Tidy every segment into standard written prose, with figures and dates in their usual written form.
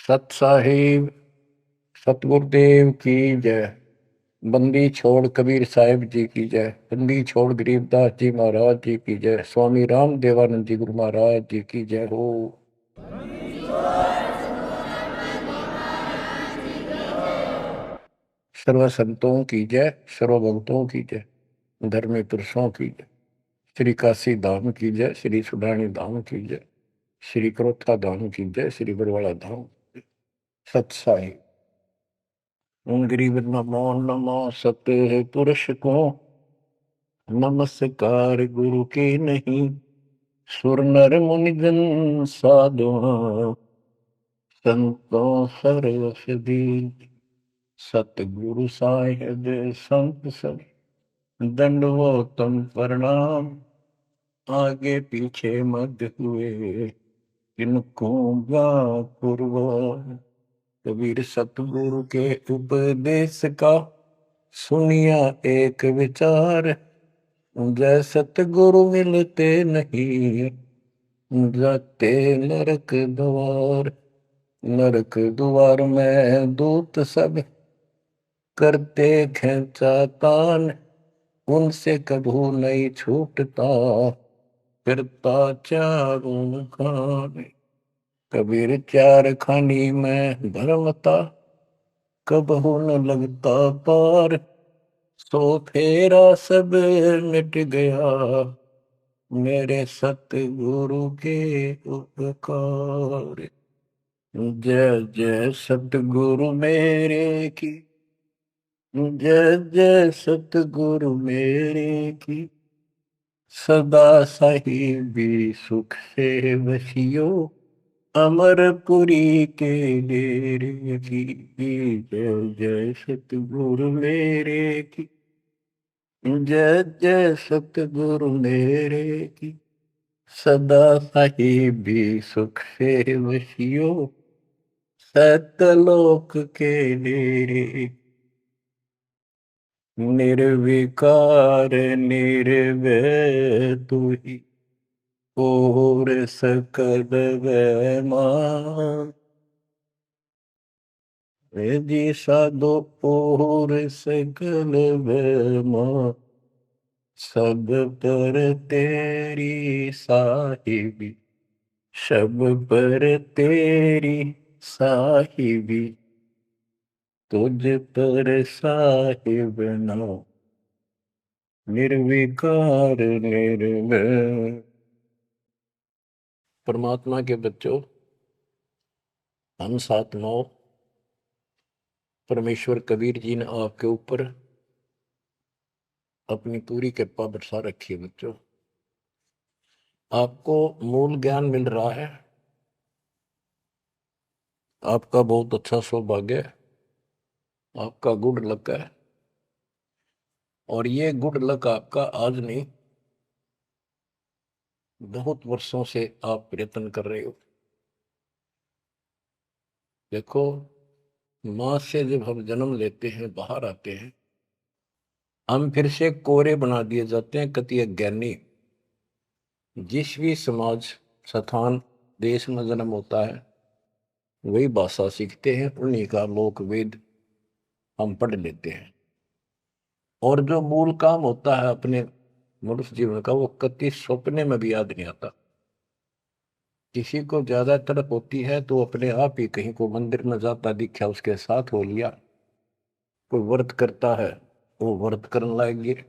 सत साहिब सतगुरुदेव की जय। बंदी छोड़ कबीर साहिब जी की जय। बंदी छोड़ गरीबदास जी महाराज जी की जय। स्वामी राम देवानंद जी गुरु महाराज जी की जय हो। सर्व संतों की जय, सर्व भक्तों की जय, धर्मी पुरुषों की जय। श्री काशी धाम की जय, श्री सुडानी धाम की जय, श्री क्रोथा धाम की जय, श्री बरवाड़ा धाम। सत साहिब गरीब नमो नमो सत पुरुष को नमस्कार गुरु के नहीं। सुर नर मुनि जन साधुआ संतों सरस्वती। सतगुरु साहिब संत सब दंडवतम प्रणाम। आगे पीछे मत हुए इनको पूर्व। कबीर सतगुरु के उपदेश का सुनिया एक विचार। जय सतगुरु मिलते नहीं जाते नरक द्वार। नरक द्वार में दूत सब करते खेचा तान। उनसे कभू नहीं छूटता फिरता चारों खान। कबीर चार खानी में धर्मता कबहू न लगता पार। सो फेरा सब मिट गया मेरे सतगुरु के उपकार। जय जय सतगुरु मेरे की जय जय सतगुरु मेरे की। सदा साहिबी सुख से बसियो अमरपुरी के डेरे की। जय जय सतगुरु मेरे की जय जय सतगुरु मेरे की। सदा साहिबी सुख से बसियो सतलोक के डेरे। निर्विकार निर्भय तू ही और सकल वैमान। जी साधो और सकल वैमान। सब पर तेरी साहिबी सब पर तेरी साहिबी। तुझ पर साहिब नो निर्विकार निर्भय। परमात्मा के बच्चों, हम साथ नौ परमेश्वर कबीर जी ने आपके ऊपर अपनी पूरी कृपा बरसा रखी है। बच्चों, आपको मूल ज्ञान मिल रहा है। आपका बहुत अच्छा सौभाग्य है। आपका गुड लक है। और ये गुड लक आपका आज नहीं, बहुत वर्षों से आप प्रयत्न कर रहे हो। देखो, मां से जब हम जन्म लेते हैं, बाहर आते हैं, हम फिर से कोरे बना दिए जाते हैं, कति अज्ञानी। जिस भी समाज स्थान देश में जन्म होता है, वही भाषा सीखते हैं, उन्हीं का लोक वेद हम पढ़ लेते हैं। और जो मूल काम होता है अपने मनुष्य जीवन का, वो कति सपने में भी याद नहीं आता। किसी को ज्यादा तड़प होती है तो अपने आप ही कहीं को मंदिर में जाता दिखा, उसके साथ हो लिया। कोई व्रत करता है, वो व्रत करने लग गया।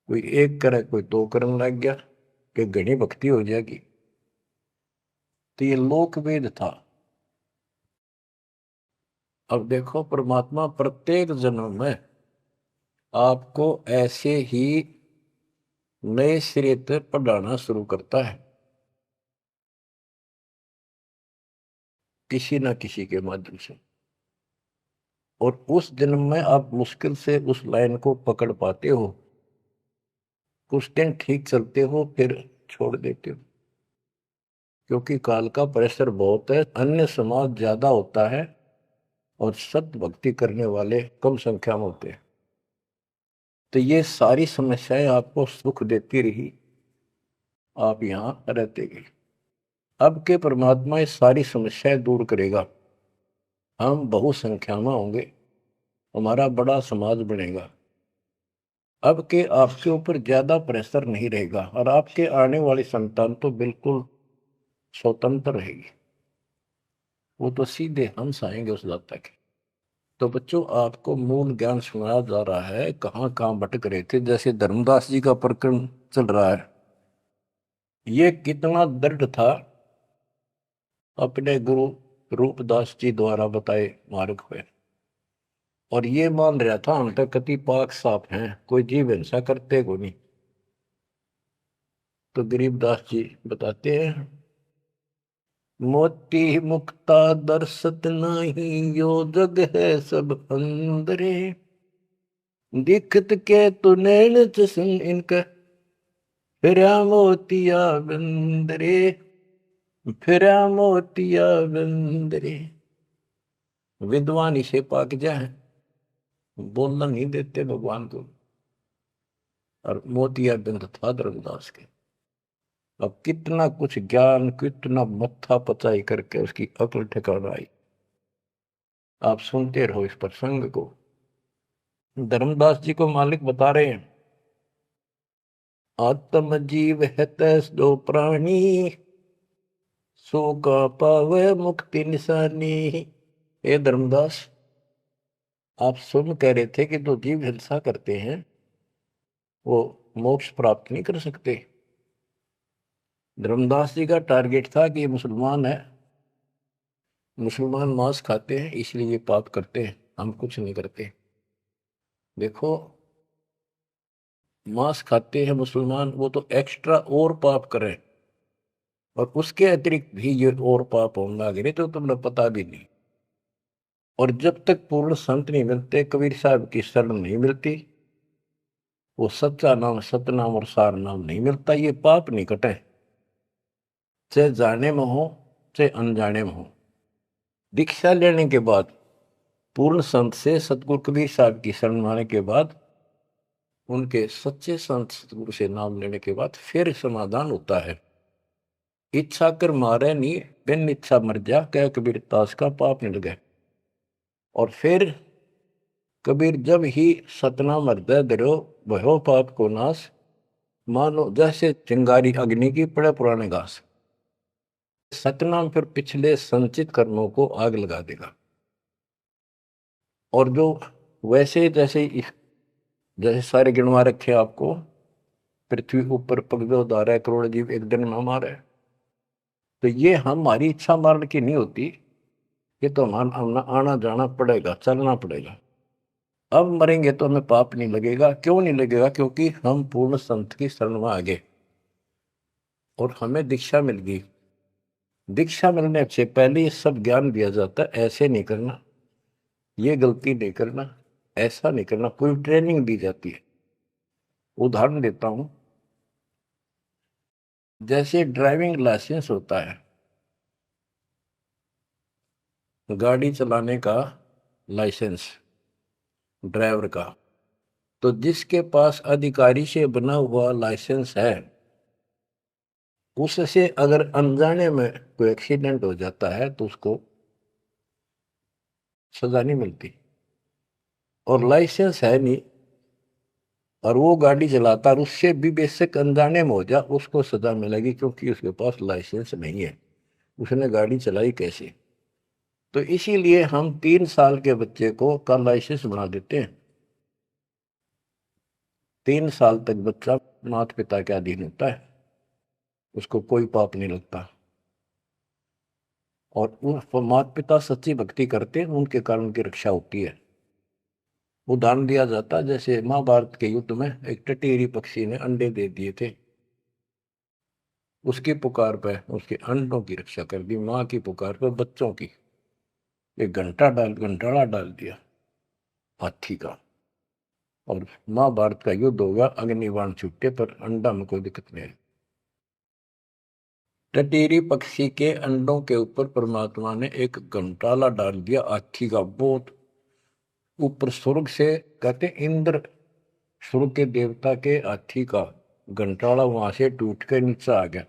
कोई एक करे, कोई दो करने लग गया कि घनी भक्ति हो जाएगी। तो ये लोक वेद था। अब देखो, परमात्मा प्रत्येक जन्म में आपको ऐसे ही नए सिरे से पढ़ाना शुरू करता है, किसी ना किसी के माध्यम से। और उस जन्म में आप मुश्किल से उस लाइन को पकड़ पाते हो। कुछ दिन ठीक चलते हो, फिर छोड़ देते हो, क्योंकि काल का प्रेशर बहुत है। अन्य समाज ज्यादा होता है और सत्य भक्ति करने वाले कम संख्या में होते हैं। तो ये सारी समस्याएं आपको सुख देती रही, आप यहां रहते गए। अब के परमात्मा ये सारी समस्याएं दूर करेगा, हम बहुसंख्या में होंगे, हमारा बड़ा समाज बनेगा। अब के आपके ऊपर ज्यादा प्रेशर नहीं रहेगा और आपके आने वाली संतान तो बिल्कुल स्वतंत्र रहेगी, वो तो सीधे हंस आएंगे उस दाता के। तो बच्चों, आपको मूल ज्ञान सुनाया जा रहा है, कहाँ कहाँ भटक रहे थे। जैसे धर्मदास जी का प्रकरण चल रहा है, ये कितना दृढ़ था अपने गुरु रूपदास जी द्वारा बताए मार्ग पे, और ये मान रहा था हम तो कति पाक साफ हैं, कोई जीव हिंसा करते को नहीं। तो गरीबदास जी बताते हैं, मोती मुक्ता दर्शत नाही, यो जग है सब अंदरे, दिखत के तु नैन चसन इनका, फिरा मोतिया बंदरे, फिरा मोतिया बंदरे। विद्वान इसे पाक जाए, बोलना नहीं देते भगवान को, और मोतिया बिंद था धर्मदास के। अब कितना कुछ ज्ञान, कितना मत्था पचाई करके उसकी अकल ठिकाना आई। आप सुनते रहो इस प्रसंग को। धर्मदास जी को मालिक बता रहे हैं, आत्म जीव है तैस दो प्राणी, सो का पावे मुक्ति निशानी। हे धर्मदास, आप सुन कह रहे थे कि जो जीव हिंसा करते हैं वो मोक्ष प्राप्त नहीं कर सकते। धर्मदास जी का टारगेट था कि ये मुसलमान है, मुसलमान मांस खाते हैं इसलिए ये पाप करते हैं, हम कुछ नहीं करते। देखो, मांस खाते हैं मुसलमान, वो तो एक्स्ट्रा और पाप करें, और उसके अतिरिक्त भी ये और पाप होने लगे तो तुम्हें पता भी नहीं। और जब तक पूर्ण संत नहीं मिलते, कबीर साहब की शरण नहीं मिलती, वो सच्चा नाम, सतनाम और सार नाम नहीं मिलता, ये पाप नहीं कटे, चाहे जाने में हो चाहे अनजाने में हो। दीक्षा लेने के बाद, पूर्ण संत से सतगुरु कबीर साहब की शरण आने के बाद, उनके सच्चे संत सतगुरु से नाम लेने के बाद फिर समाधान होता है। इच्छा कर मारे नहीं, बिन इच्छा मर जा, कह कबीर दास का पाप मिल गए। और फिर कबीर जब ही सतनाम हृदय धरो, भयो पाप को नाश, मानो जैसे चिंगारी अग्नि की पड़े पुराने घास। सतनाम फिर पिछले संचित कर्मों को आग लगा देगा। और जो वैसे जैसे जैसे सारे गिनवा रखे आपको, पृथ्वी ऊपर पगदो धारा करोड़ जीव एक दिन में हमारे, तो ये हमारी इच्छा मारने की नहीं होती, ये तो हमारा आना जाना पड़ेगा, चलना पड़ेगा। अब मरेंगे तो हमें पाप नहीं लगेगा। क्यों नहीं लगेगा? क्योंकि हम पूर्ण संत की शरण में आ गए और हमें दीक्षा मिल गई। दीक्षा मिलने से पहले ये सब ज्ञान दिया जाता है, ऐसे नहीं करना, ये गलती नहीं करना, ऐसा नहीं करना, पूरी ट्रेनिंग दी जाती है। उदाहरण देता हूं, जैसे ड्राइविंग लाइसेंस होता है, गाड़ी चलाने का लाइसेंस ड्राइवर का, तो जिसके पास अधिकारी से बना हुआ लाइसेंस है, उससे अगर अनजाने में कोई एक्सीडेंट हो जाता है तो उसको सजा नहीं मिलती। और लाइसेंस है नहीं और वो गाड़ी चलाता और उससे भी बेशक अनजाने में हो जा, उसको सजा मिलेगी, क्योंकि उसके पास लाइसेंस नहीं है, उसने गाड़ी चलाई कैसे। तो इसीलिए हम 3 साल के बच्चे को का लाइसेंस बना देते हैं। 3 साल तक बच्चा माता पिता के अधीन होता है, उसको कोई पाप नहीं लगता। और उन माता पिता सच्ची भक्ति करते हैं, उनके कारण उनकी रक्षा होती है। उदाहरण दिया जाता है, जैसे महाभारत के युद्ध में एक टटेरी पक्षी ने अंडे दे दिए थे, उसकी पुकार पर उसके अंडों की रक्षा कर दी, माँ की पुकार पर बच्चों की। एक घंटाड़ा डाल दिया हाथी का, और महाभारत का युद्ध होगा, अग्निबाण छूटे पर अंडा में कोई दिक्कत नहीं। टटेरी पक्षी के अंडों के ऊपर परमात्मा ने एक घंटाला डाल दिया हाथी का, बहुत ऊपर स्वर्ग से, कहते इंद्र स्वर्ग के देवता के हाथी का घंटाला वहां से टूट के नीचे आ गया।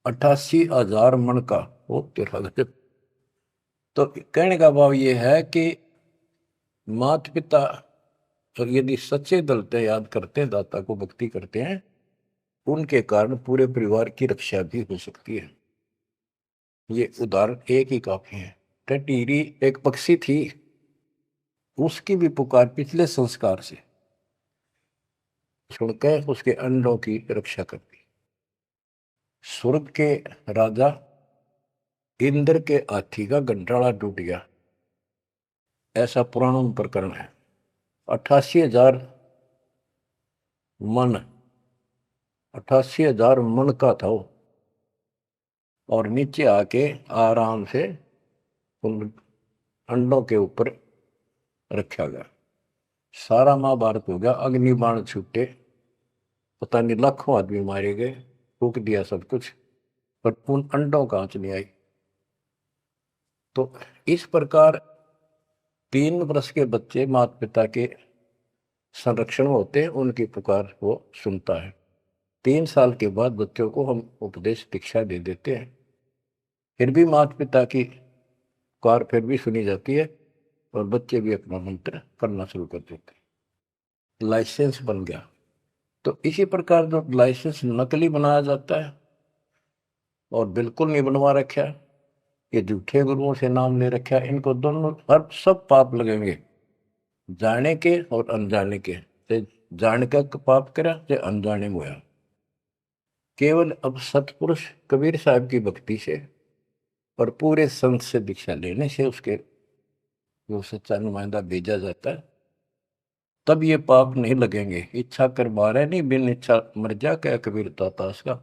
88,000 मन का। वो तेरा गजब। तो कहने का भाव ये है कि माता पिता और यदि सच्चे दिल से याद करते हैं, दाता को भक्ति करते हैं, उनके कारण पूरे परिवार की रक्षा भी हो सकती है। ये उदाहरण एक ही काफी है। टटीरी एक पक्षी थी, उसकी भी पुकार पिछले संस्कार से सुनकर उसके अंडों की रक्षा करती। स्वर्ग के राजा इंद्र के हाथी का गंठाड़ा टूट गया, ऐसा पुराण प्रकरण है। 88,000 मन, 88,000 मन का था वो, और नीचे आके आराम से उन अंडों के ऊपर रखा गया। सारा महाभारत हो गया, अग्निबाण छूटे, पता नहीं लाखों आदमी मारे गए, फूक दिया सब कुछ, पर उन अंडों का आंच नहीं आई। तो इस प्रकार 3 वर्ष के बच्चे माता पिता के संरक्षण होते हैं, उनकी पुकार वो सुनता है। 3 साल के बाद बच्चों को हम उपदेश दीक्षा दे देते हैं, फिर भी माता पिता की पुकार फिर भी सुनी जाती है, और बच्चे भी अपना मंत्र करना शुरू कर देते हैं। लाइसेंस बन गया। तो इसी प्रकार जो लाइसेंस नकली बनाया जाता है और बिल्कुल नहीं बनवा रखा, ये झूठे गुरुओं से नाम ले रखा, इनको दोनों हर सब पाप लगेंगे, जाने के और अनजाने के। जान का पाप करा चाहे अनजाने में हुआ। केवल अब सतपुरुष कबीर साहब की भक्ति से और पूरे संत से दीक्षा लेने से उसके जो सच्चा नुमाइंदा भेजा जाता है, तब ये पाप नहीं लगेंगे। इच्छा कर मारे नहीं, बिन इच्छा मर जा, क्या कबीर दातास का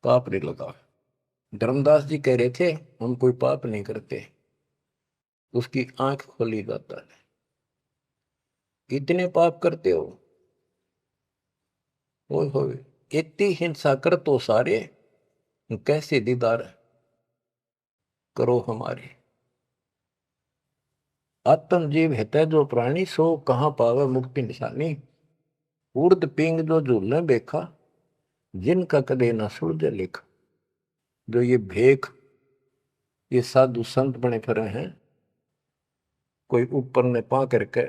पाप नहीं लगा। धर्मदास जी कह रहे थे हम कोई पाप नहीं करते, उसकी आंख खोली जाता है। इतने पाप करते हो, इतनी हिंसा कर तो सारे, कैसे दीदार करो हमारे। आत्म जीव है जो प्राणी, सो कहाँ पावे मुक्ति निशानी। उर्द पिंग जो झूलने देखा, जिनका कदे न सुलझे लेखा। जो ये भेख, ये साधु संत बने फिरे हैं, कोई ऊपर ने पा करके,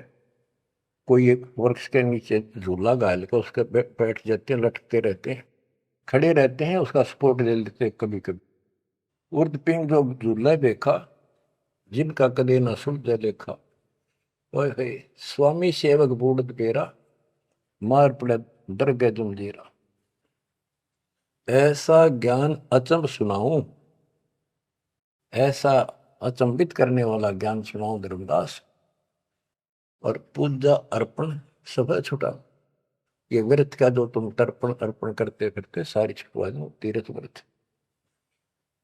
कोई एक वृक्ष के नीचे झूला गाल के उसके बैठ जाते हैं, लटकते रहते हैं, खड़े रहते हैं, उसका सपोर्ट ले लेते कभी कभी। उर्द पिंग जो झूला देखा, जिनका कदे न सुलझे लेखा। ओए स्वामी सेवक बूढ़ पेरा, मार पड़े दरगे जमजीरा। ऐसा ज्ञान अचंब सुनाऊं, ऐसा अचंबित करने वाला ज्ञान सुनाऊं धर्मदास, और पूजा अर्पण सब छुटा। ये व्रत का जो तुम तर्पण अर्पण करते फिरते सारी छुटवा दो, तीर्थ व्रत।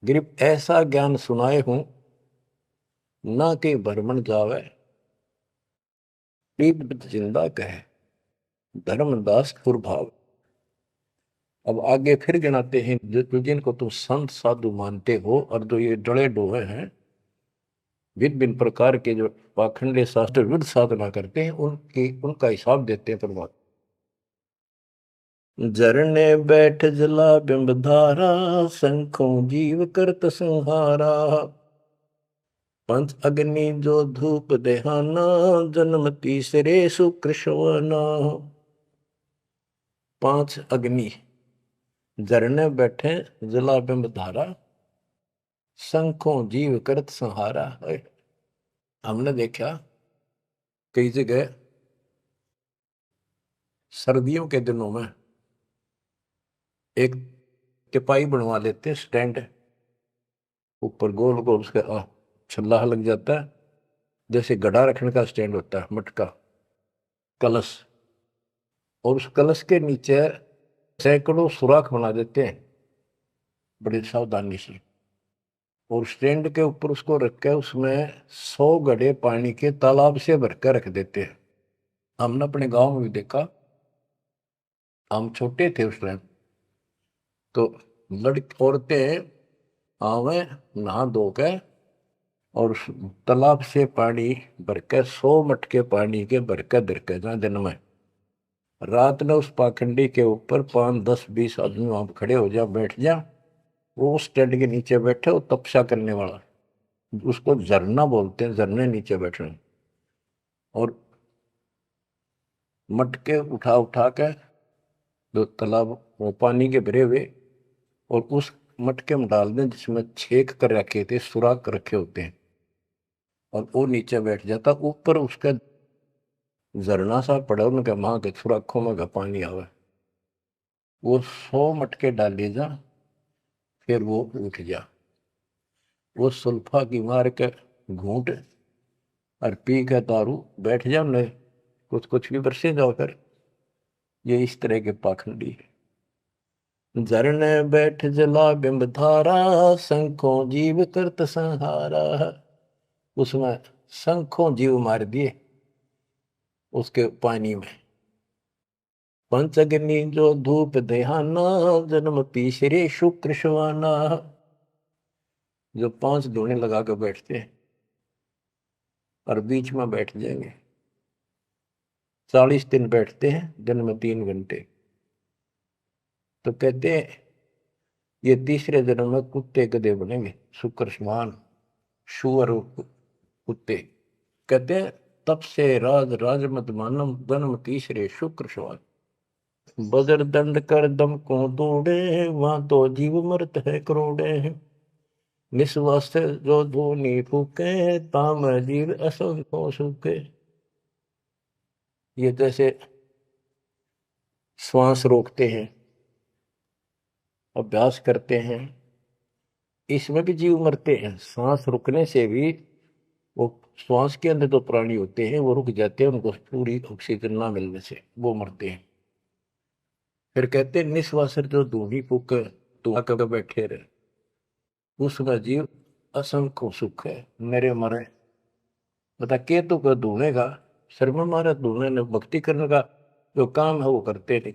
गिरिप ऐसा ज्ञान सुनाए हूं, ना कि भ्रमण जावे, जिंदा कहे धर्मदास कुरभाव। अब आगे फिर गिनाते हैं, जिनको तुम संत साधु मानते हो, और जो ये डले डोहे हैं, भिन्न भिन्न प्रकार के जो पाखंडे शास्त्र विरुद्ध साधना करते हैं, उनका हिसाब देते हैं परमात्मा। झरने बैठ जला बिंब धारा, शंखों जीव करत संहारा। पंच अग्नि जो धूप देहाना, जन्म तीसरे सुकृष्णवना। 5 अग्नि झरने बैठे जला बिंब धारा, शंखों जीव करत संहारा। हमने देखा कई जगह सर्दियों के दिनों में एक टिपाई बनवा लेते हैं, स्टैंड ऊपर गोल गोल उसका छल्ला लग जाता है, जैसे गड्ढा रखने का स्टैंड होता है, मटका कलश, और उस कलश के नीचे सैकड़ों सुराख बना देते हैं बड़ी सावधानी से, और स्टैंड के ऊपर उसको रख के उसमें 100 घड़े पानी के तालाब से भरकर रख देते हैं। हमने अपने गांव में भी देखा, हम छोटे थे उस टाइम, तो लड़की औरतें आवे नहा धो के, और उस तालाब से पानी भरकर 100 मटके पानी के भरकर धरकर जहाँ दिन में, रात में उस पाखंडी के ऊपर 5, 10, 20 आदमी वहां खड़े हो जा, बैठ जा, वो उस टेंट के नीचे बैठे, वो तपस्या करने वाला, उसको झरना बोलते हैं, झरने नीचे बैठ रहे हैं, और मटके उठा उठा के जो तालाब वो पानी के भरे हुए, और उस मटके में डाल दें जिसमें छेक कर रखे थे, सुराख कर रखे होते हैं, और वो नीचे बैठ जाता, ऊपर उसका झरना सा पड़ा, उनके माँ के सुराखों में का पानी आवे, वो 100 मटके डाले जा, फिर वो उठ जा, वो सुल्फा की मार के घूंट और पी के दारू बैठ जाओ, न कुछ कुछ भी बरसे जाओ कर। ये इस तरह के पाखंडी है। झरने बैठ जला बिंब धारा, शंखों जीव करत संहारा। उसमें शंखों जीव मार दिए उसके पानी में। पंचअग्नि जो धूप देहाना, जन्म तीसरे शुक्र शवाना। जो 5 धूने लगा कर बैठते हैं और बीच में बैठ जाएंगे, 40 दिन बैठते हैं, दिन में 3 घंटे। तो कहते हैं ये तीसरे जन्म में कुत्ते गधे बनेंगे, शुक्र समान, शुअर कुत्ते। कहते हैं तब से राज राज मत मानम, जन्म तीसरे शुक्र समान। बजर दंड कर दम को दौड़े, वहां तो जीव मरत है करोड़े। निस्वास जो धोनी फूके, ताम जीव असंख्यों सूखे। ये जैसे श्वास रोकते हैं, अभ्यास करते हैं, इसमें भी जीव मरते हैं। सांस रुकने से भी, वो श्वास के अंदर तो प्राणी होते हैं वो रुक जाते हैं, उनको पूरी ऑक्सीजन ना मिलने से वो मरते हैं। फिर कहते हैं निश्वास जो धूनी फूक, तू आकर बैठे रहे, उसका जीव असंख्य सुख है, मेरे मरे। बता के तो कर धूने का शर्म मारा, धूने ने भक्ति करने का जो काम है वो करते नहीं।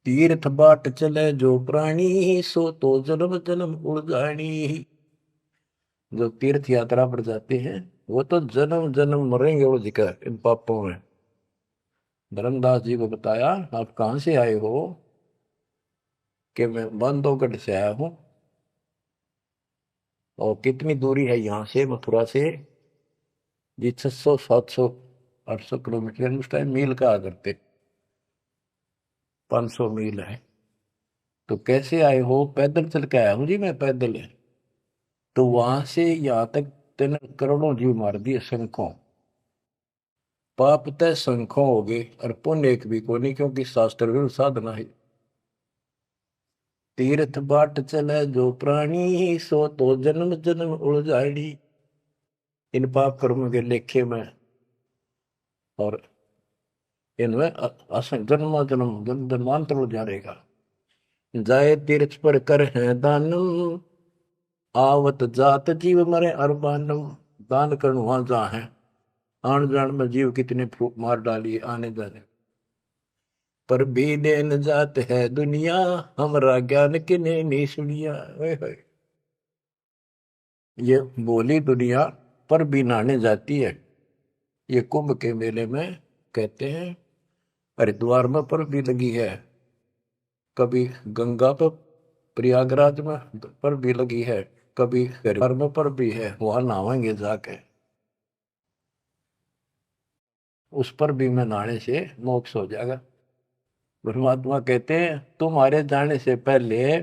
तीर्थ बाट चले जो प्राणी, सो तो जन्म जन्म उड़ानी। जो तीर्थ यात्रा पर जाते हैं वो तो जन्म जन्म मरेंगे वो जिक्र इन पापों में। धर्मदास जी को बताया आप कहां से आए हो, कि मैं बांधवगढ़ से आया हूं। और कितनी दूरी है यहां से मथुरा से? जी 600 700 800 किलोमीटर, उस टाइम मील का करते, 500 मील है। तो कैसे आए हो? पैदल चल के आया हूं जी मैं, पैदल है। तो वहां से यहां तक 3 करोड़ों जीव मार दिए, शंखों। पाप तय शंखों हो गए और पुण्य एक भी को नहीं, क्योंकि शास्त्र विरुद्ध साधना है। तीर्थ बाट चले जो प्राणी, सो तो जन्म जन्म उलझाड़ी। इन पाप कर्म के लेखे में और इनमें जन्म जन्म जन्मांतर उलझा रहेगा। जाए तीर्थ पर कर है दानम, आवत जात जीव मरे अरबानम। दान करण वहां जहाँ है, आन जान में जीव कितने फूक मार डालिए आने जाने। पर भी देन जात है दुनिया, हमरा ज्ञान किने नहीं सुनिया। ये बोली दुनिया पर भी नहाने जाती है। ये कुंभ के मेले में कहते हैं हरिद्वार में पर भी लगी है, कभी गंगा पर प्रयागराज में पर भी लगी है, कभी हरिद्वार में पर भी है, वहां नहावेंगे जाके, उस पर भी में नहाने से मोक्ष हो जाएगा। परमात्मा कहते हैं तुम्हारे जाने से पहले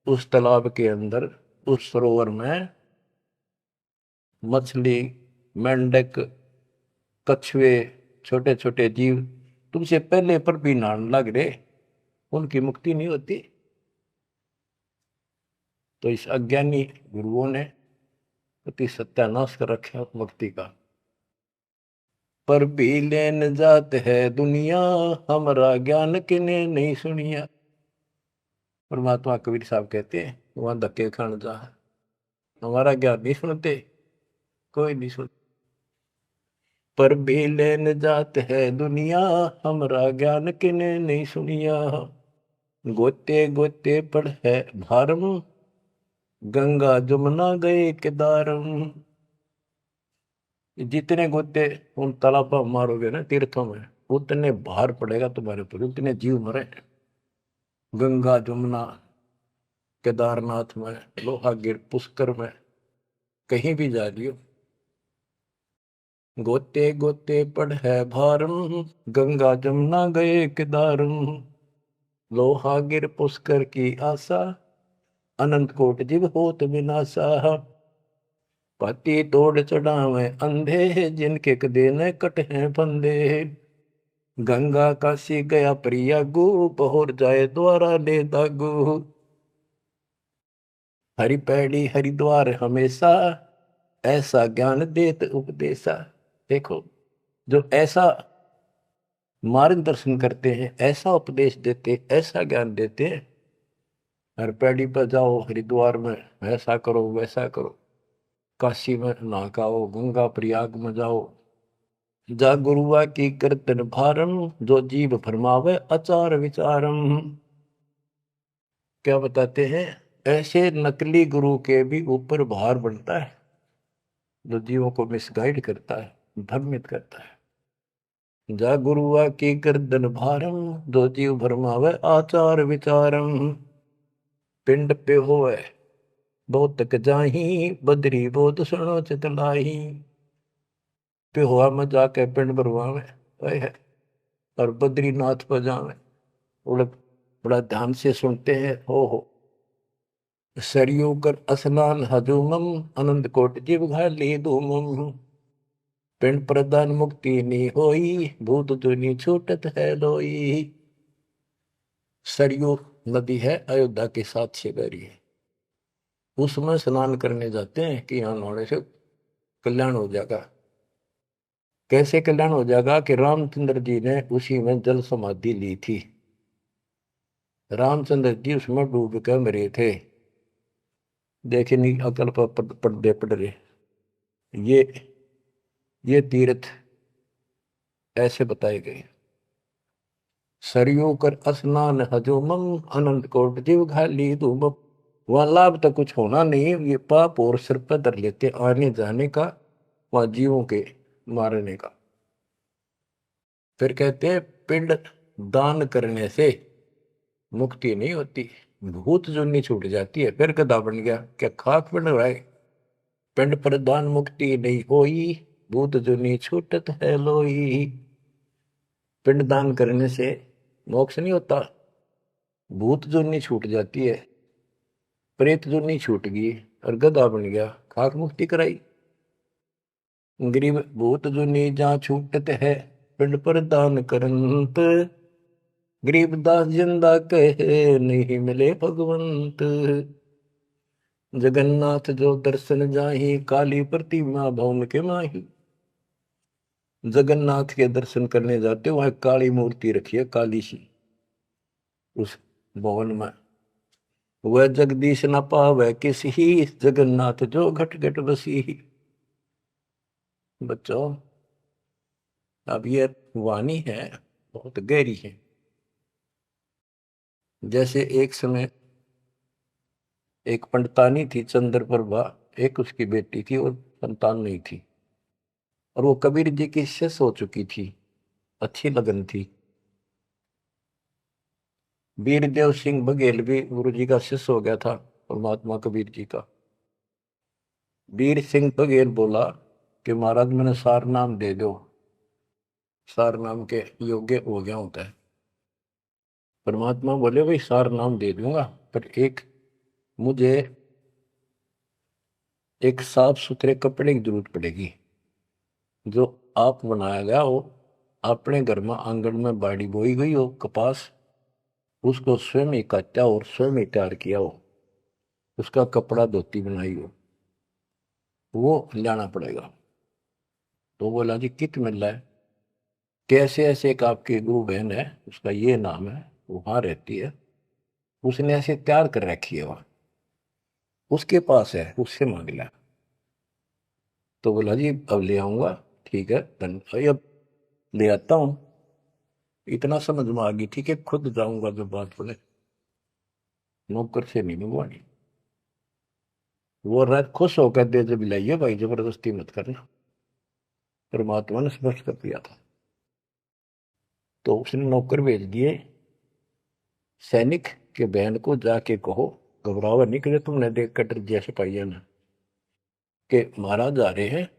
उस तालाब के अंदर, उस सरोवर में मछली, मेंढक, कछुए, छोटे छोटे जीव तुमसे पहले पर भी नहाने लग रहे, उनकी मुक्ति नहीं होती। तो इस अज्ञानी गुरुओं ने अति सत्यानाश कर रखा भक्ति का। पर भी लेन जात है दुनिया, हमारा ज्ञान किने नहीं सुनिया। परमात्मा कबीर साहब कहते हैं वहां धक्के खान जा, हमारा ज्ञान नहीं सुनते, कोई नहीं सुन। पर भी लेन जात है दुनिया, हमारा ज्ञान किने नहीं सुनिया। गोते गोते पड़ है भारम, गंगा जमुना गए केदारम। जितने गोते उन तालाबों मारोगे ना तीर्थों में, उतने भार पड़ेगा तुम्हारे ऊपर, उतने जीव मरे। गंगा जमुना केदारनाथ में, लोहागिर, पुष्कर में, कहीं भी जा लियो, गोते गोते पड़ है भारम, गंगा जमुना गए केदारम, लोहागिर पुष्कर की आशा, अनंत कोट जीव होत विनाशा, पाती तोड़ चढ़ावे अंधे, जिनके कदे न कट हैं फंदे, गंगा काशी गया प्रयागु, पहुर जाए द्वारा ले दागु, हरि पैड़ी हरिद्वार हमेशा, ऐसा ज्ञान देत उपदेशा। देखो, जो ऐसा मार्गदर्शन करते हैं, ऐसा उपदेश देते, ऐसा ज्ञान देते हैं, हर पैड़ी पर जाओ, हरिद्वार में ऐसा करो वैसा करो, काशी में नहाओ, गंगा प्रयाग में जाओ, जा गुरुआ की कीर्तन भारम, जो जीव फरमावे आचार विचारम। क्या बताते हैं, ऐसे नकली गुरु के भी ऊपर भार बनता है, जो जीवों को मिसगाइड करता है, भ्रमित करता है। जा गुरुआ की गर्दन भारम, जो जीव भरमावे आचार विचारम, पिंड पे होए बहुत तक जाही, बदरी बहुत सुनो चितलाई, पे हुआ में जाके पिंड भरवावे है, और बद्रीनाथ पर जावे, बड़ा ध्यान से सुनते हैं। हो सरयू कर स्नान हजूमम, अनंत कोट जीव घाली धूमम, पिंड प्रदान मुक्ति नी होई, भूत दुनी छूटत है लोई। सरयू नदी है, अयोध्या के साथ शेगरी है, उसमें स्नान करने जाते हैं कि यहाँ नहाने से कल्याण हो जाएगा। कैसे कल्याण हो जाएगा कि रामचंद्र जी ने उसी में जल समाधि ली थी, रामचंद्र जी उसमें डूब कर मरे थे। देखे नहीं, अकल पर पर्दे पड़ रहे। ये तीर्थ ऐसे बताए गए। सरयू कर स्नान हजूमम, अनंत कोट जीव घाली धूमम। वहां लाभ तो कुछ होना नहीं, ये पाप और सिर पर धर लेते आने जाने का, वहां जीवों के मारने का। फिर कहते हैं पिंड दान करने से मुक्ति नहीं होती, भूत जुनी छूट जाती है। फिर गधा बन गया, क्या खाक बन रहा है। पिंड प्रदान मुक्ति नहीं होई, भूत जुनी छूटत है लोई। पिंड दान करने से मोक्ष नहीं होता, भूत जुनी छूट जाती है, प्रेत जुनी छूट गई और गधा बन गया, खाक मुक्ति कराई। गरीब भूत जुनी जहाँ छूटत है, पिंड प्रदान करंत, गरीबदास जिंदा कहे नहीं मिले भगवंत। जगन्नाथ जो दर्शन जाही, काली प्रतिमा भवन के माही। जगन्नाथ के दर्शन करने जाते, वहां काली मूर्ति रखी है, काली सी, उस भवन में। वह जगदीश न पावे किसी, जगन्नाथ जो घट घट बसी। बच्चों, अब ये वाणी है, बहुत गहरी है। जैसे एक समय एक पंडितानी थी, चंद्रप्रभा, एक उसकी बेटी थी और संतान नहीं थी, और वो कबीर जी की शिष्य हो चुकी थी, अच्छी लगन थी। वीरदेव सिंह बघेल भी गुरु जी का शिष्य हो गया था, और महात्मा कबीर जी का। वीर सिंह बघेल बोला कि महाराज मैंने सार नाम दे दो, सार नाम के योग्य हो गया होता है। परमात्मा बोले भाई सार नाम दे दूंगा, पर मुझे एक साफ सुथरे कपड़े की जरूरत पड़ेगी, जो आप बनाया गया हो, अपने घर में आंगन में बाड़ी बोई गई हो कपास, उसको स्वयं ही काटा और स्वयं ही तैयार किया हो, उसका कपड़ा धोती बनाई हो, वो लाना पड़ेगा। तो बोला जी कित मिल रहा है। कैसे ऐसे एक आपकी गुरु बहन है, उसका ये नाम है, वहां रहती है, उसने ऐसे तैयार कर रखी है, वहां उसके पास है, उससे मांग लिया। तो बोला जी अब ले आऊंगा, ठीक है धन्यवाद, अब ले आता हूं। इतना समझ में आ गई, ठीक है खुद जाऊंगा, जो बात बोले, नौकर से नहीं मंगवानी। वो रात खुश होकर दे जब लाइए भाई, जबरदस्ती मत करना, परमात्मा ने स्पष्ट कर दिया था। तो उसने नौकर भेज दिए, सैनिक के बहन को जाके कहो घबरावा नहीं करे तुमने देख कर जैसे पाइए ना कि महाराज आ रहे हैं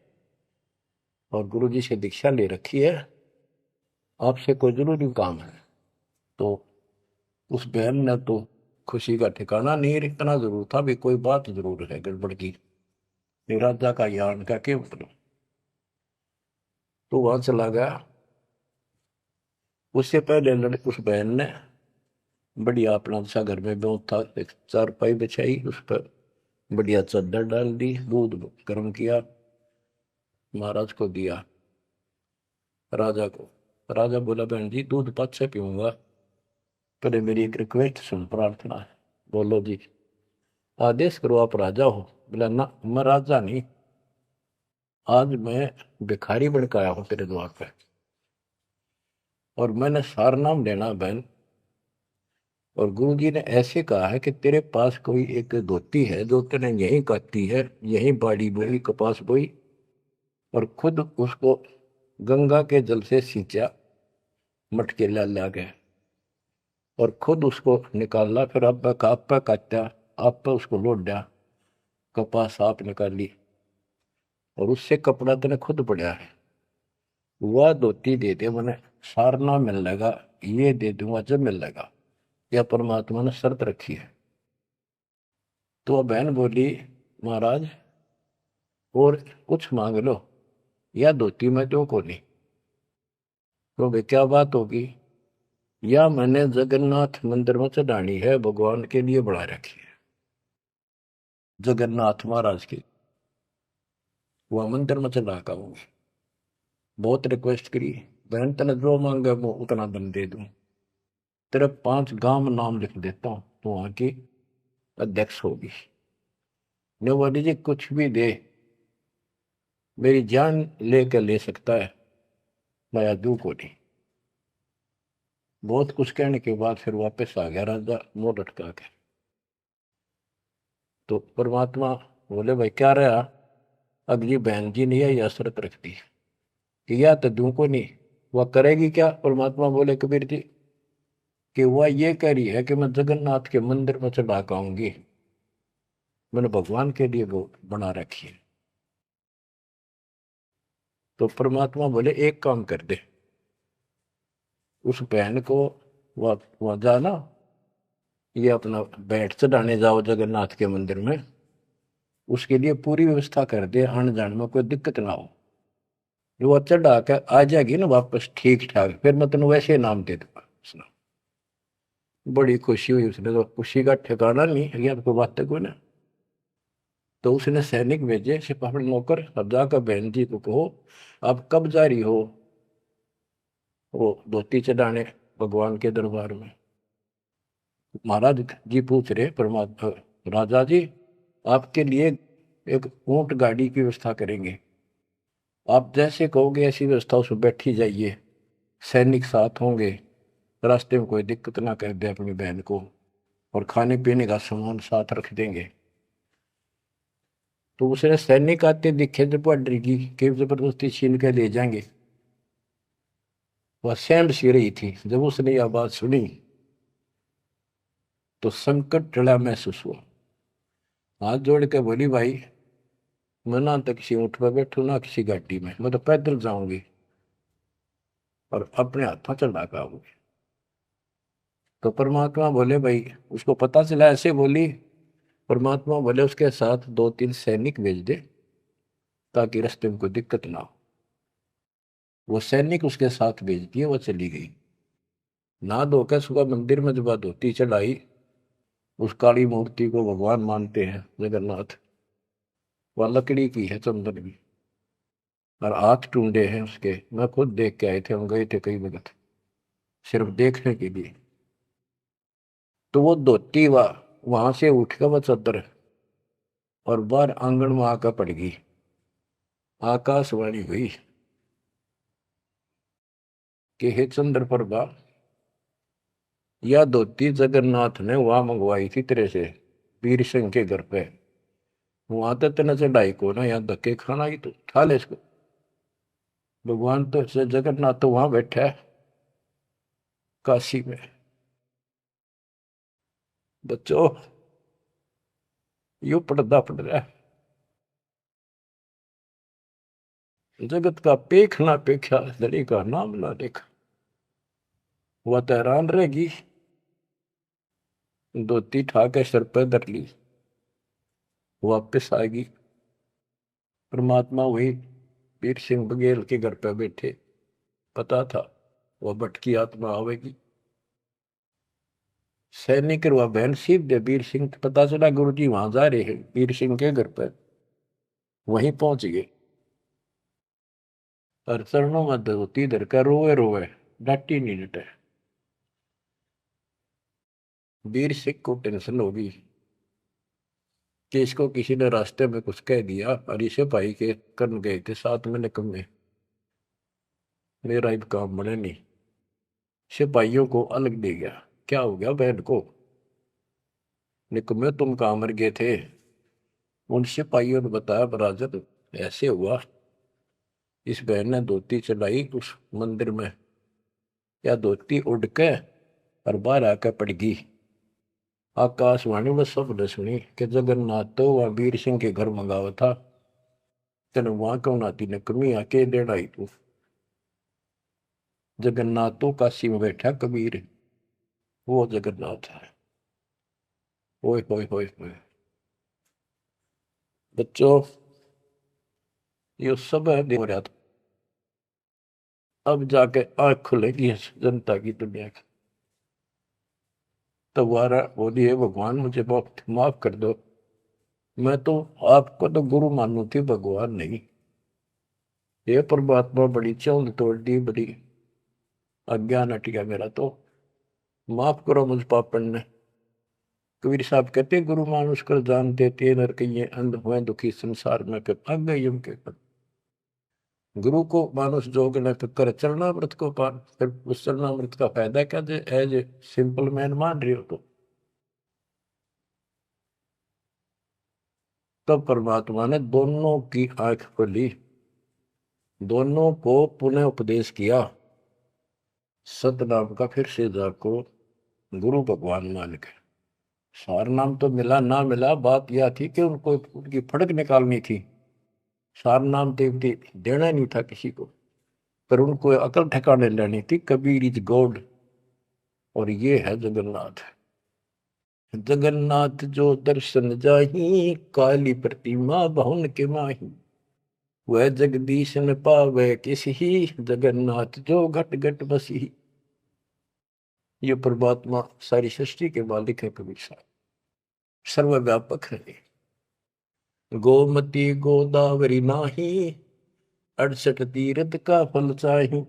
और गुरु जी से दीक्षा ले रखी है, आपसे कोई जरूरी काम है। तो उस बहन ने तो खुशी का ठिकाना नहीं, इतना जरूर था भी कोई बात जरूर है गड़बड़ की, निराजा का यान का के मतलब। तो वहां चला गया। उससे पहले उस बहन ने बढ़िया अपना सा घर में था, एक चारपाई बिछाई, उस पर बढ़िया चादर डाल दी, दूध गर्म किया, महाराज को दिया, राजा को। राजा बोला बहन जी दूध पाँच से पीऊंगा, पहले मेरी एक रिक्वेस्ट सुन, प्रार्थना है। बोलो जी। आदेश करो, आप राजा हो। बोला ना मैं राजा नहीं, आज मैं भिखारी बन के आया हूं तेरे द्वार पे, और मैंने सार नाम लेना बहन। और गुरु जी ने ऐसे कहा है कि तेरे पास कोई एक धोती है जो तेने यहीं काटी है, यहीं बाड़ी बोई, कपास बोई, और खुद उसको गंगा के जल से सींचा, मटके ला गए, और खुद उसको निकाला, फिर अब आप पे काटा, आप पे उसको लौट दिया, कपास आप निकाली, और उससे कपड़ा तेने खुद पड़ा है, वह धोती दे दे, मैंने सारना मिल लेगा, ये दे दूंगा जब मिल लेगा। यह परमात्मा ने शर्त रखी है। तो वह बहन बोली महाराज और कुछ मांग लो, या धोती में दो को नहीं। तो भाई क्या बात होगी, या मैंने जगन्नाथ मंदिर में चढ़ानी है, भगवान के लिए बढ़ा रखी है, जगन्नाथ महाराज की, वह मंदिर में चढ़ा का हूँ। बहुत रिक्वेस्ट करी, बहन तेने जो मांगे वो उतना दम दे दूं, तेरे 5 गांव नाम लिख देता हूं, तो वहां की अध्यक्ष होगी। ने बोली जी कुछ भी दे, मेरी जान लेकर ले सकता है, मैं दू को नहीं। बहुत कुछ कहने के बाद फिर वापस आ गया राजा मोड़ लटका के। तो परमात्मा बोले भाई क्या रहा, अगली बहन जी ने यह शर्त रख दी कि या तो दू को नहीं, वह करेगी क्या। परमात्मा बोले कबीर जी कि वह ये कह रही है कि मैं जगन्नाथ के मंदिर में चढ़ा के आऊंगी, मैंने भगवान के लिए वो बना रखी है। तो परमात्मा बोले एक काम कर दे, उस बहन को वहां जाना, ये अपना बैठ चढ़ाने जाओ जगन्नाथ के मंदिर में, उसके लिए पूरी व्यवस्था कर दे, आने जाने में कोई दिक्कत ना हो। जो वो चढ़ा के आ जाएगी ना वापस ठीक ठाक, फिर मैं तेन वैसे नाम दे दूंगा। उसने बड़ी खुशी हुई, उसने तो खुशी का ठिकाना नहीं है, कोई बात कोई ना। तो उसने सैनिक भेजे सिपाही नौकर, अब जाकर बहन जी को कहो आप कब जा रही हो वो धोती चढ़ाने भगवान के दरबार में। महाराज जी पूछ रहे परमात्मा, राजा जी आपके लिए एक ऊंट गाड़ी की व्यवस्था करेंगे, आप जैसे कहोगे ऐसी व्यवस्था उसमें बैठी जाइए, सैनिक साथ होंगे, रास्ते में कोई दिक्कत ना कर दे अपनी बहन को, और खाने पीने का सामान साथ रख देंगे। तो उसने सैनिक आते दिखे जब डर की कि जबरदस्ती छीन के ले जाएंगे, वह सहम सी रही थी। जब उसने यह बात सुनी तो संकट टला महसूस हुआ, हाथ जोड़ के बोली भाई मैं ना तो किसी ऊँट पर बैठू ना किसी गाड़ी में, मैं तो पैदल जाऊंगी और अपने हाथों चला के आऊंगी। तो परमात्मा बोले भाई, उसको पता चला ऐसे बोली, परमात्मा बोले उसके साथ 2-3 सैनिक भेज दे ताकि रास्ते में कोई दिक्कत ना हो। वो सैनिक उसके साथ भेज दिए, वो चली गई। ना धोकर सुबह मंदिर में जब धोती चढ़ाई, उस काली मूर्ति को भगवान मानते हैं जगन्नाथ, वह लकड़ी की है, चंदन की, और हाथ टूंडे हैं उसके। मैं खुद देख के आए थे, हम गए थे कई वक्त सिर्फ देखने के लिए। तो वो धोती वहां से उठ कर वह चद्दर और बाहर आंगन में आकर पड़ गई। आकाशवाणी हुई कि हे चंद्र प्रभा, यह धोती जगन्नाथ ने वहां मंगवाई थी तेरे से, वीर सिंह के घर पे, वहां तो तेने चढ़ाई को ना, यहाँ धक्के खाना ही, तो उठा ले इसको। भगवान तो जगन्नाथ तो वहां बैठा है काशी में। बच्चों यो पर्दा पड़ रहा है। जगत का पेख ना पेख्या, धड़ी का नाम ना देखा। वह तो हैरान रहेगी, धोती ठाके सर पर धर ली, वापिस आएगी। परमात्मा वही वीर सिंह बघेल के घर पे बैठे, पता था वह भटकी आत्मा आवेगी। सैनिक वह बहन सीख दे वीर सिंह, पता चला गुरु जी वहां जा रहे हैं वीर सिंह के घर पर। वहीं पहुंच गए और चरणों में धोती धर कर रोए रोए, डांटी नहीं डटे। वीर सिंह को टेंशन होगी कि इसको किसी ने रास्ते में कुछ कह दिया, और इसे भाई के कर्म गए थे साथ में निकम्मे, मेरा इन काम बने नहीं। सिपाहियों को अलग दे गया, क्या हो गया बहन को, निकम्मे तुम कहाँ मर गए थे। उन सिपाहियों ने बताया बराजत ऐसे हुआ, इस बहन ने धोती चलाई उस मंदिर में, या धोती उड़ के और बाहर आकर पड़ गई। आकाशवाणी में सबने सुनी कि जगन्नाथ तो वह वीर सिंह के घर मंगावा था, तेने वहां क्यों नाती ने कमी आके देना ही तू। जगन्नाथ तो काशी में बैठा कबीर, वो जगन्नाथ है। ओए होए होए होए बच्चों, ये सब है हो रहा था। अब जाके आंख खुलेगी इस जनता की, दुनिया की। तुम्हारा बोलिए भगवान मुझे बहुत माफ कर दो, मैं तो आपको तो गुरु मानू थी, भगवान नहीं। ये परमात्मा बड़ी चौंध तोड़ दी, बड़ी अज्ञान हट गया मेरा, तो माफ करो मुझ पापन ने। कबीर साहब कहते गुरु मानुष कर जान देते नर कहिए अंध हुए दुखी संसार में फिर भाग गई उनके पर। गुरु को मानुष जोग न कर चरणामृत को पान, फिर उस चरणामृत का फायदा क्या जे एज ए सिंपल मैन मान रही हो तो। तब परमात्मा ने दोनों की आंख खोली, दोनों को पुनः उपदेश किया, सतनाम का फिर से जाको गुरु भगवान मान के। सार नाम तो मिला ना मिला, बात यह थी कि उनको उनकी फड़क निकालनी थी। सार नाम देवती देना नहीं था किसी को, पर उनको अकल ठिकाने लेनी थी। कबीर इज गॉड, और ये है जगन्नाथ। जगन्नाथ जो दर्शन जाही, काली प्रतिमा बहुन के माही, वह जगदीश न पावे किसी, जगन्नाथ जो घट घट बसी। ये परमात्मा सारी सृष्टि के मालिक है कबीर साहब, सर्वव्यापक है। गोमती गोदावरी नाही, 68 तीर्थ का फल चाही,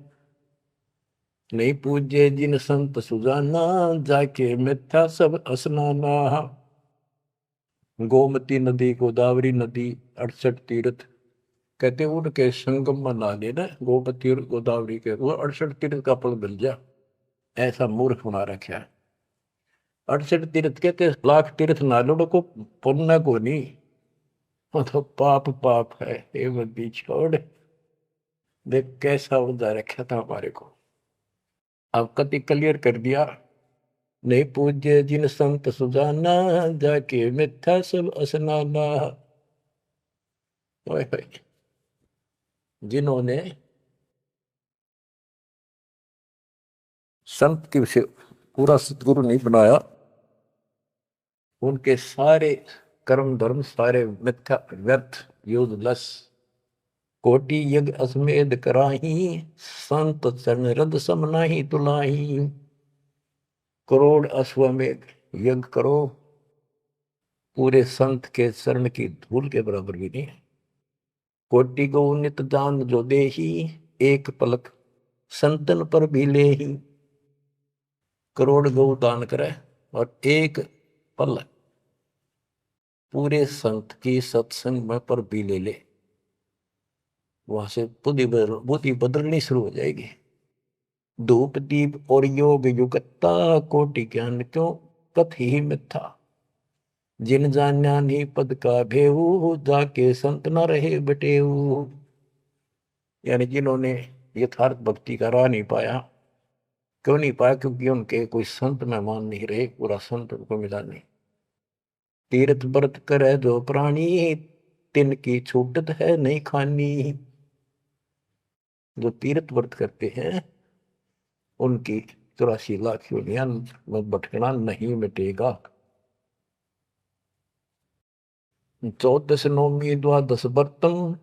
नहीं पूजे जिन संत सुजाना, जाके मिथ्या सब स्नाना। गोमती नदी, गोदावरी नदी, 68 तीर्थ, कहते उनके संगम में नहा लेना गोमती और गोदावरी के, वो 68 तीर्थ का फल मिल जा। ऐसा मूर्ख बना रखा है। 68 तीर्थ कहते लाख तीर्थ ना लो को पुण्य को नहीं, वो तो पाप पाप है। ये बंदी छोड़, देख कैसा उदा रखा था हमारे को। अब कति क्लियर कर दिया, नहीं पूज्य जिन संत सुजाना, जाके मिथ्या सब स्नाना। ओए होए, जिन्होंने संत की से पूरा सतगुरु नहीं बनाया, उनके सारे कर्म धर्म सारे मिथ्या व्यर्थ यूजलेस। कोटि यज्ञ अश्वमेध कराही, संत चरण रद सम नाही तुलाही। करोड़ अश्वमेध यज्ञ करो, पूरे संत के चरण की धूल के बराबर भी नहीं है। कोटि गौ नित दान जो देही, एक पलक संतन पर भी ले ही। करोड़ गौ दान करे और एक पल पूरे संत की सत्संग में पर भी ले ले, वहां से बुद्धि बदलनी शुरू हो जाएगी। धूप दीप और योग युगता, कोटि ज्ञान क्यों कथ ही मिथ्या। जिन जान्या नहीं पद का भेऊ, जाके संत न रहे बटेऊ। यानी जिन्होंने यथार्थ भक्ति का राह नहीं पाया, क्यों नहीं पाया, क्योंकि उनके कोई संत मेहमान नहीं रहे, पूरा संत उनको मिला नहीं। तीर्थ व्रत करे जो प्राणी, तिनकी छूटत है नहीं खानी। जो तीर्थ व्रत करते हैं उनकी 84 लाख योनियां में भटकना नहीं मिटेगा। 14 नौमी द्वादश व्रतम,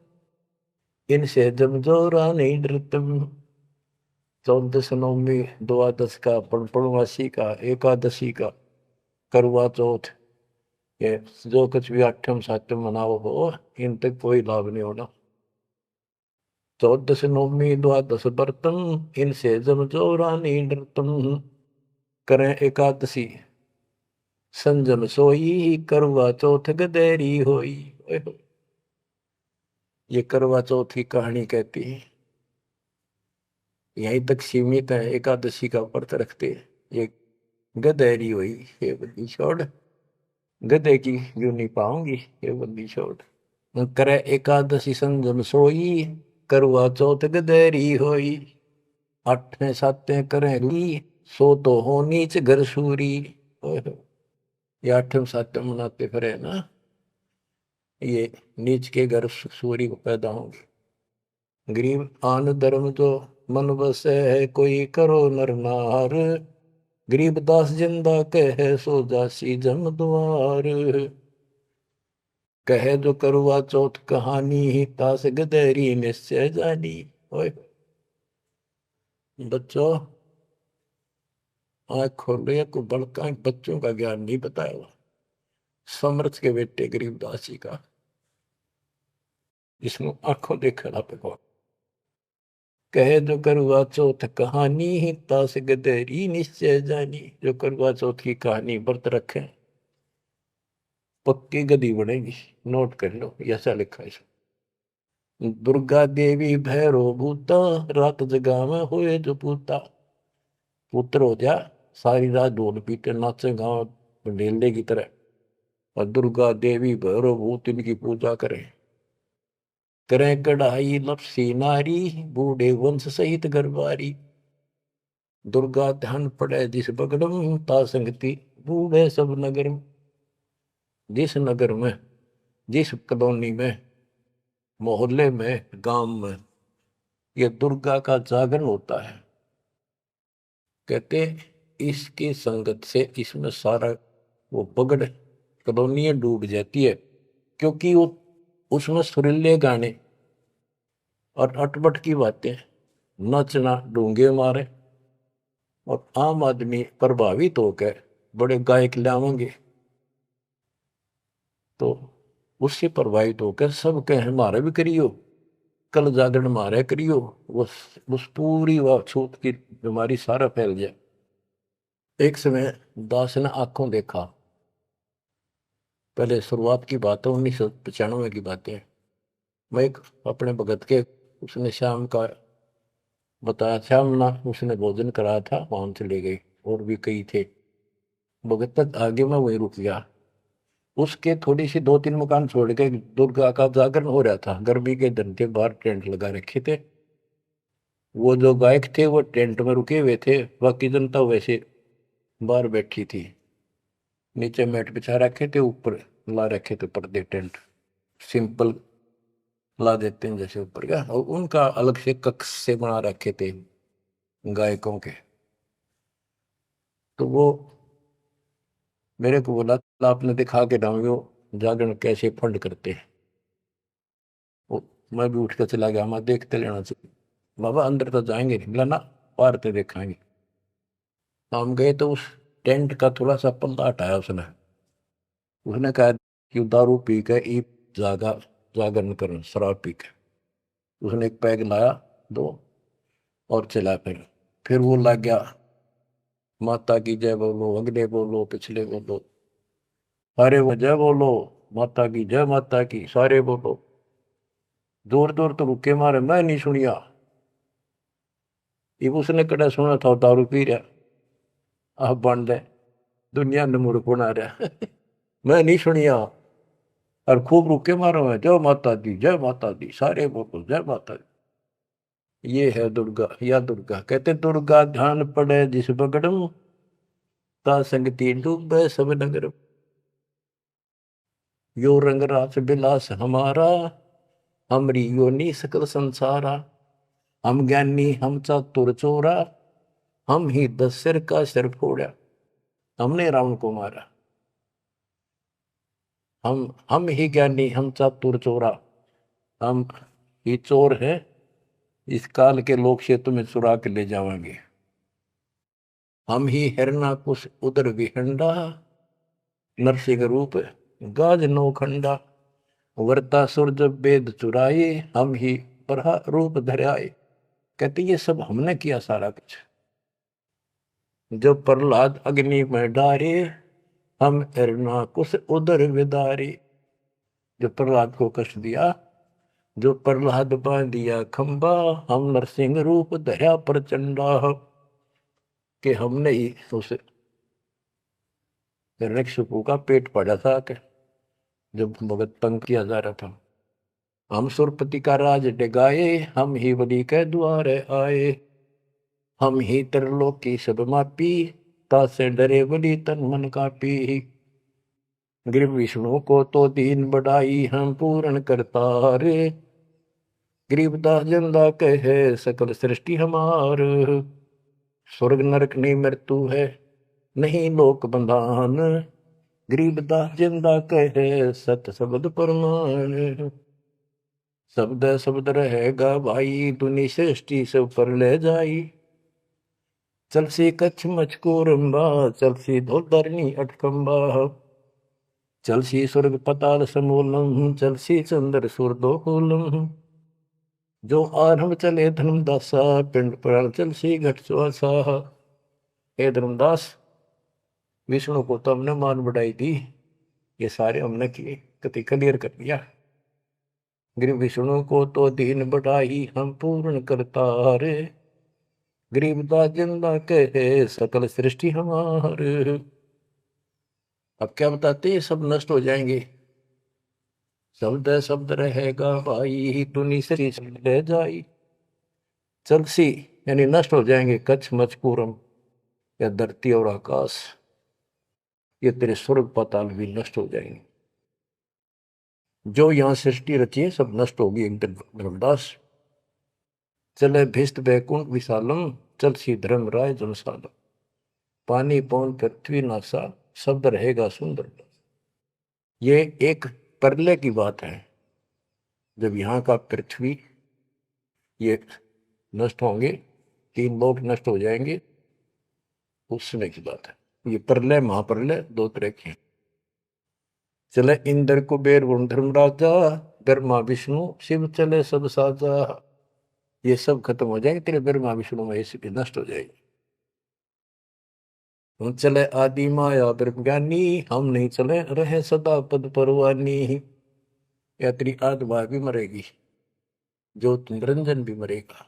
इनसे जब जोरा नहीं डरतम। 14 नौमी द्वादश का, पूर्णमासी का, एकादशी का, करवा चौथ, ये जो कुछ भी आठम सातम मनाओ हो, इन तक कोई लाभ नहीं होना। 14 नौमी द्वादश व्रतम, इनसे जब जोरा नहीं डरतम। करें एकादशी संजम सोई, करवा चौथ गदेरी होई। ये करवा चौथ की कहानी कहती है, यहीं तक सीमित है। एकादशी का व्रत रखते हैं, ये गदेरी हुई, ये बंदी छोड़, गधे की जो नहीं पाऊंगी, ये बंदी छोड़। करे एकादशी संजम सोई, करवा चौथ गदेरी होई। आठवें सातें करें ली, सो तो हो नीच घर सूरी। ये आठवें सातें मनाते फिरे ना, ये नीच के घर सूरी को पैदा होंगे। गरीब आन धर्म जो मन बसे है, कोई करो नर नार। गरीब दास जिंदा कहे, सो जासी जम द्वार। कहे जो करवा चौथ कहानी, ही तास गदेरी निश्चय जानी। ओए बच्चों, आँख खोलो, को बड़का बच्चों का ज्ञान नहीं बताया। समर्थ के बेटे गरीबदास जी का, जिसको आंखों देखा पे। कहे जो करवा चौथ कहानी, ही तास गदेरी निश्चय जानी। जो करवा चौथ की कहानी व्रत रखे, पक्की गदी बनेगी। नोट कर लो, ऐसा लिखा है। दुर्गा देवी भैरो भूता, रात जगा में होए जो पूता। पुत्र हो जा, सारी रात ढोल पीटे नाचे गाँव ढेले की तरह, और दुर्गा देवी भैरो भूत इनकी पूजा करें। करें कढ़ाई लपसी नारी, बूढ़े वंश सहित गरबारी। दुर्गा ध्यान पड़े जिस बगड़म, ता संगति बूढ़े सब नगर। जिस नगर में, जिस कॉलोनी में, मोहल्ले में, गांव में ये दुर्गा का जागरण होता है, कहते इसकी संगत से इसमें सारा वो पगड़ कॉलोनियां डूब जाती है। क्योंकि वो उसमें सुरीले गाने और अटपट की बातें, नचना, डूंगे मारे, और आम आदमी प्रभावित होकर बड़े गायक लावेंगे, तो उससे प्रभावित होकर सब कहे हमारे भी करियो, कल जागरण मारे करियो। उस पूरी व छूत की बीमारी सारा फैल जाए। एक समय दास ने आंखों देखा, पहले शुरुआत की बात है, 1995 की बातें। मैं एक अपने भगत के, उसने शाम का बताया, शाम ना उसने भोजन कराया था, वहां चले गई, और भी कई थे। भगत तक आगे मैं वहीं रुक गया। उसके थोड़ी सी 2-3 मकान छोड़ के दुर्गा का जागरण हो रहा था। गर्मी के दिन थे, बाहर टेंट लगा रखे थे। वो जो गायक थे वो टेंट में रुके हुए थे, बाकी जनता वैसे बाहर बैठी थी। नीचे मैट बिछा रखे थे, ऊपर ला रखे थे पर्दे, टेंट सिंपल ला देते हैं जैसे ऊपर का, और उनका अलग से कक्ष से बना रखे थे गायकों के। तो वो मेरे को बोला, आपने दिखा के डाउन जागरण कैसे फंड करते हैं। वो मैं भी उठ कर चला गया, मैं देखते लेना चाहिए। बाबा अंदर तो जाएंगे नहीं, बोला ना, बाहर तो देखाएंगे। हम गए तो उस टेंट का थोड़ा सा पल्ला हटाया उसने। उसने कहा कि दारू पी के ई जागा जागरण कर, शराब पी के। उसने एक पैग लाया, दो, और चला। फिर वो लग गया, माता की जय बोलो, अगले बोलो, पिछले बोलो, सारे वो जय बोलो, माता की जय, माता की, सारे बोलो। दूर दूर तो रुके मारे, मैं नहीं सुनिया। ये उसने कड़ा सुना था, दारू पी रहा, आप बन दे, दुनिया ने मूर्ख बना रहा। मैं नहीं सुनिया, और खूब रुके मारो है, जय माता दी, जय माता दी, सारे बोलो जय माता दी। ये है दुर्गा, या दुर्गा। कहते दुर्गा ध्यान पड़े जिस बगड़म, ता संगति डूबे सब नगर। यो रंग रास बिलास हमारा, हमरी योनि सकल संसारा। हम ज्ञानी हम चातुर चोरा, हम ही 10 सिर का सिर फोड़ा। हमने रावण को मारा। हम ही ज्ञानी हम चातुर चोरा, हम ही चोर है, इस काल के लोक से तुम्हें चुरा के ले जावांगे। हम ही हिरणाकुश उदर विहंडा, नरसिंह रूप गाज नौखंडा। वर्तासुर जब वेद चुराए, हम ही बरहा रूप धराए। कहते ये सब हमने किया सारा कुछ। जब प्रहलाद अग्नि में डारे, हम हिरणाकुश उदर विदारे। जो प्रहलाद को कष्ट दिया, जो प्रहलाद बांध दिया खंबा, हम नरसिंह रूप धरा प्रचंडा। कि हमने ही उस हिरण्यकशिपु का पेट फाड़ा था कि जब भगत तंग किया जा रहा था। हम सुरपति का राज डिगाए, हम ही बलि के द्वार आए। हम ही त्रिलोक की सब मापी, तासे डरे बलि तन मन कापी। गिर विष्णु को तो दीन बढ़ाई, हम पूर्ण करतार। गरीबदास जिंदा कहे सकल सृष्टि हमार। स्वर्ग नरक नहीं मृत्यु है, नहीं लोक बंधान। गरीबदास जिंदा कहे सत शब्द प्रमाण। शब्द शब्द रहेगा भाई, दुनि सृष्टि सब पर ले जाई। चल सी कच्छ मचकोरम्बा, चल सी धोधरनी अटकम्बा। चल सी स्वर्ग पताल समूलम, चल सी चंद्र सूर्दोलम। जो आरंभ चले धर्मदासा, पिंड पुराण चल सी घट सुहासा। हे धर्मदास, विष्णु को तो हमने मान बढ़ाई दी, ये सारे हमने किए, कति क्लियर कर दिया। गिर विष्णु को तो दीन बढ़ाई, हम पूर्ण करतार। गरीबदास जिंदा कहे सकल सृष्टि हमार। अब क्या बताते, ये सब नष्ट हो जाएंगे। शब्द शब्द रहेगा भाई, दुनि से ले जाई। चलसी यानी नष्ट हो जाएंगे, कच्छ मचपूरम या धरती और आकाश, ये तेरे स्वर्ग पाताल भी नष्ट हो जाएंगे। जो यहां सृष्टि रची है सब नष्ट होगी एक दिन। धर्मदास चले भिस्त बैकुंठ विशालम, चल सी धर्म राय जनसालम। पानी पौन पृथ्वी नासा, शब्द रहेगा सुंदर। ये एक परले की बात है, जब यहाँ का पृथ्वी ये नष्ट होंगे, 3 लोक नष्ट हो जाएंगे, उस समय की बात है। ये प्रलय महाप्रलय 2 तरह के हैं। चले इंद्र कुबेर वरुण धर्मराजा, ब्रह्मा विष्णु शिव चले सब साजा। ये सब खत्म हो जाएंगे, तेरे ब्रह्मा विष्णु महेश भी नष्ट हो जाएंगे। हम चले आदि माया ब्रह्म ज्ञानी, हम नहीं चले रहे सदा पद परवानी। या तेरी आत्मा भी मरेगी, जो निरंजन भी मरेगा।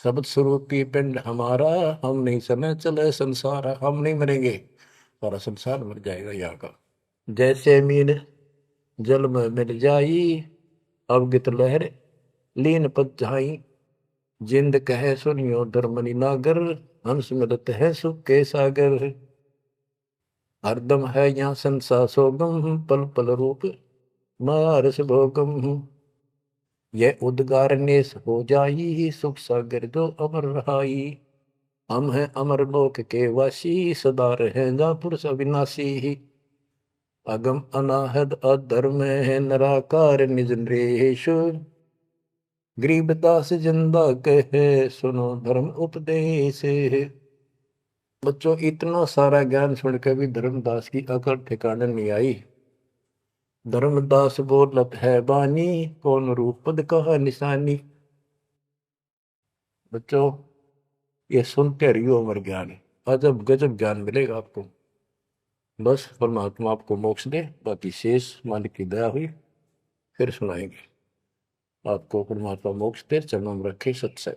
शब्द स्वरूपी पिंड हमारा, हम नहीं समय चले संसार। हम नहीं मरेंगे, सारा संसार मर जाएगा यहाँ का। जैसे मीन जल में मिल जाई, अवगित लहर लीन पद जाई। जिंद कहे सुनियो धर्मनि नागर, हंस मिलत है सुख के सागर। हरदम है यहाँ संसा सोगम, पल पल रूप मारस भोगम। यह उद्गार नेस हो जाई, सुख सागर जो अमर रहाई। हम हैं अमर लोक के वासी, सदा रहेगा पुरुष अविनाशी। अगम अनाहद अधर्म है, निराकार निज नरेश। गरीबदास जिंदा कहे सुनो धर्म उपदेश। बच्चों इतना सारा ज्ञान सुन के भी धर्मदास की अकल ठिकाने नहीं आई। धर्मदास बोलत है बानी, कौन रूप पद कहा निशानी। बच्चों ये सुनते रहियो अमर ज्ञान, अजब गजब ज्ञान मिलेगा आपको। बस परमात्मा आपको मोक्ष दे, बाकी शेष मालिक की दया हुई फिर सुनाएंगे। आपको परमात्मा मोक्ष दे, चरणों में रखे सत्संग।